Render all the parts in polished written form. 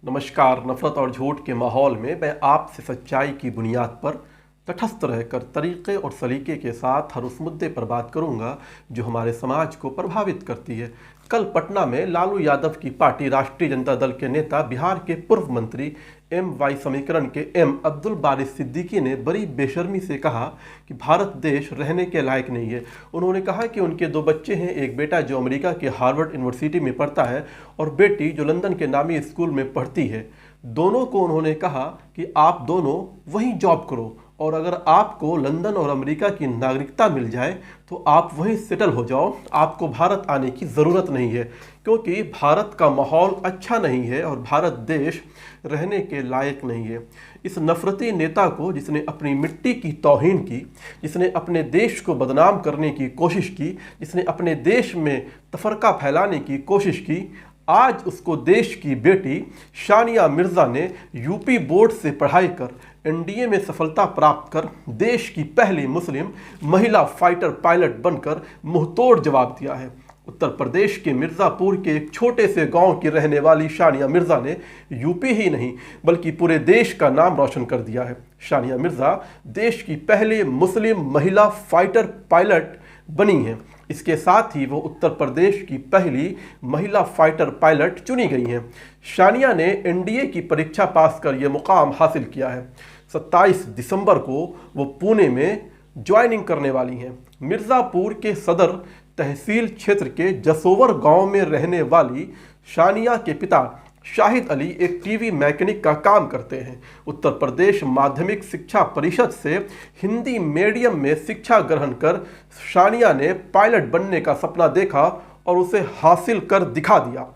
नमस्कार। नफरत और झूठ के माहौल में मैं आपसे सच्चाई की बुनियाद पर तटस्थ रहकर तरीके और सलीके के साथ हर उस मुद्दे पर बात करूंगा जो हमारे समाज को प्रभावित करती है। कल पटना में लालू यादव की पार्टी राष्ट्रीय जनता दल के नेता बिहार के पूर्व मंत्री MY समीकरण के M अब्दुल बारी सिद्दीकी ने बड़ी बेशर्मी से कहा कि भारत देश रहने के लायक नहीं है। उन्होंने कहा कि उनके 2 बच्चे हैं, एक बेटा जो अमेरिका के हार्वर्ड यूनिवर्सिटी में पढ़ता है और बेटी जो लंदन के नामी स्कूल में पढ़ती है। दोनों को उन्होंने कहा कि आप दोनों वहीं जॉब करो और अगर आपको लंदन और अमेरिका की नागरिकता मिल जाए तो आप वहीं सेटल हो जाओ, आपको भारत आने की ज़रूरत नहीं है, क्योंकि भारत का माहौल अच्छा नहीं है और भारत देश रहने के लायक नहीं है। इस नफरती नेता को, जिसने अपनी मिट्टी की तौहीन की, जिसने अपने देश को बदनाम करने की कोशिश की, जिसने अपने देश में तफरका फैलाने की कोशिश की, आज उसको देश की बेटी शानिया मिर्ज़ा ने यूपी बोर्ड से पढ़ाई कर NDA में सफलता प्राप्त कर देश की पहली मुस्लिम महिला फाइटर पायलट बनकर मुंहतोड़ जवाब दिया है। उत्तर प्रदेश के मिर्ज़ापुर के एक छोटे से गांव की रहने वाली शानिया मिर्ज़ा ने यूपी ही नहीं बल्कि पूरे देश का नाम रोशन कर दिया है। शानिया मिर्ज़ा देश की पहली मुस्लिम महिला फाइटर पायलट बनी हैं। इसके साथ ही वो उत्तर प्रदेश की पहली महिला फाइटर पायलट चुनी गई हैं। शानिया ने NDA की परीक्षा पास कर ये मुकाम हासिल किया है। 27 दिसंबर को वो पुणे में ज्वाइनिंग करने वाली हैं। मिर्ज़ापुर के सदर तहसील क्षेत्र के जसोवर गांव में रहने वाली शानिया के पिता शाहिद अली एक टीवी मैकेनिक का काम करते हैं। उत्तर प्रदेश माध्यमिक शिक्षा परिषद से हिंदी मीडियम में शिक्षा ग्रहण कर शानिया ने पायलट बनने का सपना देखा और उसे हासिल कर दिखा दिया।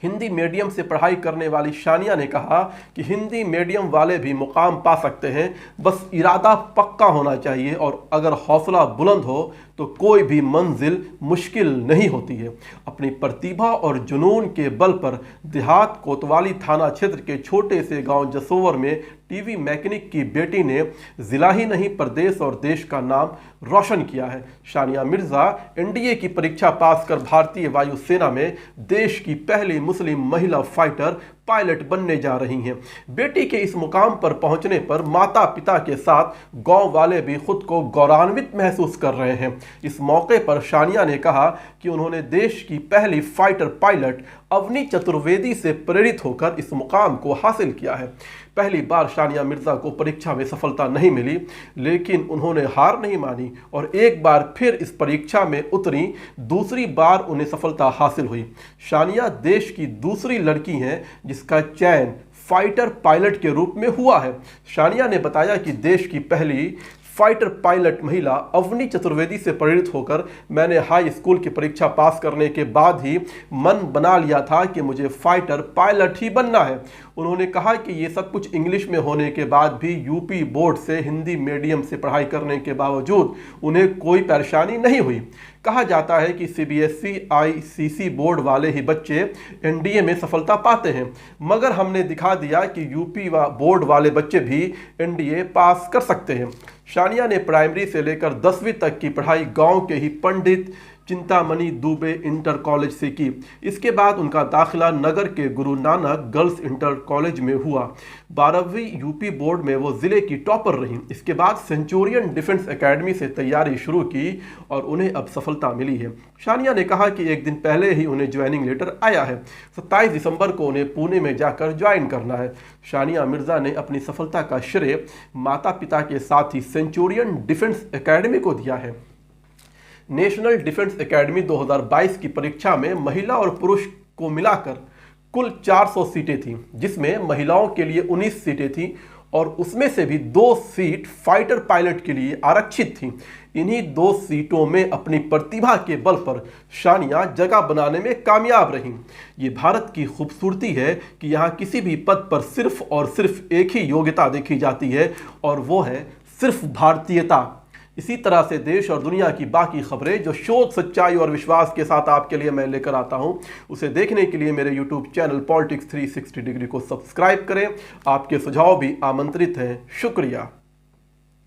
हिंदी मीडियम से पढ़ाई करने वाली शानिया ने कहा कि हिंदी मीडियम वाले भी मुकाम पा सकते हैं, बस इरादा पक्का होना चाहिए और अगर हौसला बुलंद हो तो कोई भी मंजिल मुश्किल नहीं होती है। अपनी प्रतिभा और जुनून के बल पर देहात कोतवाली थाना क्षेत्र के छोटे से गांव जसोवर में टीवी मैकेनिक की बेटी ने जिला ही नहीं प्रदेश और देश का नाम रोशन किया है। शानिया मिर्ज़ा NDA की परीक्षा पास कर भारतीय वायुसेना में देश की पहली मुस्लिम महिला फाइटर पायलट बनने जा रही हैं। बेटी के इस मुकाम पर पहुंचने पर माता पिता के साथ गांव वाले भी खुद को गौरवान्वित महसूस कर रहे हैं। इस मौके पर शानिया ने कहा कि उन्होंने देश की पहली फाइटर पायलट अवनी चतुर्वेदी से प्रेरित होकर इस मुकाम को हासिल किया है। पहली बार शानिया मिर्ज़ा को परीक्षा में सफलता नहीं मिली, लेकिन उन्होंने हार नहीं मानी और एक बार फिर इस परीक्षा में उतरी। दूसरी बार उन्हें सफलता हासिल हुई। शानिया देश की दूसरी लड़की हैं जिसका चयन फाइटर पायलट के रूप में हुआ है। शानिया ने बताया कि देश की पहली फाइटर पायलट महिला अवनी चतुर्वेदी से प्रेरित होकर मैंने हाई स्कूल की परीक्षा पास करने के बाद ही मन बना लिया था कि मुझे फाइटर पायलट ही बनना है। उन्होंने कहा कि ये सब कुछ इंग्लिश में होने के बाद भी यूपी बोर्ड से हिंदी मीडियम से पढ़ाई करने के बावजूद उन्हें कोई परेशानी नहीं हुई। कहा जाता है कि CBSE ICC बोर्ड वाले ही बच्चे NDA में सफलता पाते हैं, मगर हमने दिखा दिया कि यूपी बोर्ड वाले बच्चे भी NDA पास कर सकते हैं। शानिया ने प्राइमरी से लेकर 10वीं तक की पढ़ाई गांव के ही पंडित चिंतामणि दुबे इंटर कॉलेज से की। इसके बाद उनका दाखिला नगर के Guru Nanak girls inter college में हुआ। 12वीं यूपी बोर्ड में वो जिले की टॉपर रहीं। इसके बाद सेंचुरियन डिफेंस एकेडमी से तैयारी शुरू की और उन्हें अब सफलता मिली है। शानिया ने कहा कि एक दिन पहले ही उन्हें ज्वाइनिंग लेटर आया है। 27 दिसंबर को उन्हें पुणे में जाकर ज्वाइन करना है। शानिया मिर्ज़ा ने अपनी सफलता का श्रेय माता पिता के साथ ही सेंचुरियन डिफेंस एकेडमी को दिया है। नेशनल डिफेंस एकेडमी 2022 की परीक्षा में महिला और पुरुष को मिलाकर कुल 400 सीटें थीं, जिसमें महिलाओं के लिए 19 सीटें थीं और उसमें से भी 2 सीट फाइटर पायलट के लिए आरक्षित थीं। इन्हीं 2 सीटों में अपनी प्रतिभा के बल पर शानिया जगह बनाने में कामयाब रहीं। ये भारत की खूबसूरती है कि यहाँ किसी भी पद पर सिर्फ और सिर्फ एक ही योग्यता देखी जाती है और वो है सिर्फ भारतीयता। इसी तरह से देश और दुनिया की बाकी खबरें जो शोध, सच्चाई और विश्वास के साथ आपके लिए मैं लेकर आता हूं, उसे देखने के लिए मेरे YouTube चैनल पॉलिटिक्स 360 डिग्री को सब्सक्राइब करें। आपके सुझाव भी आमंत्रित हैं। शुक्रिया।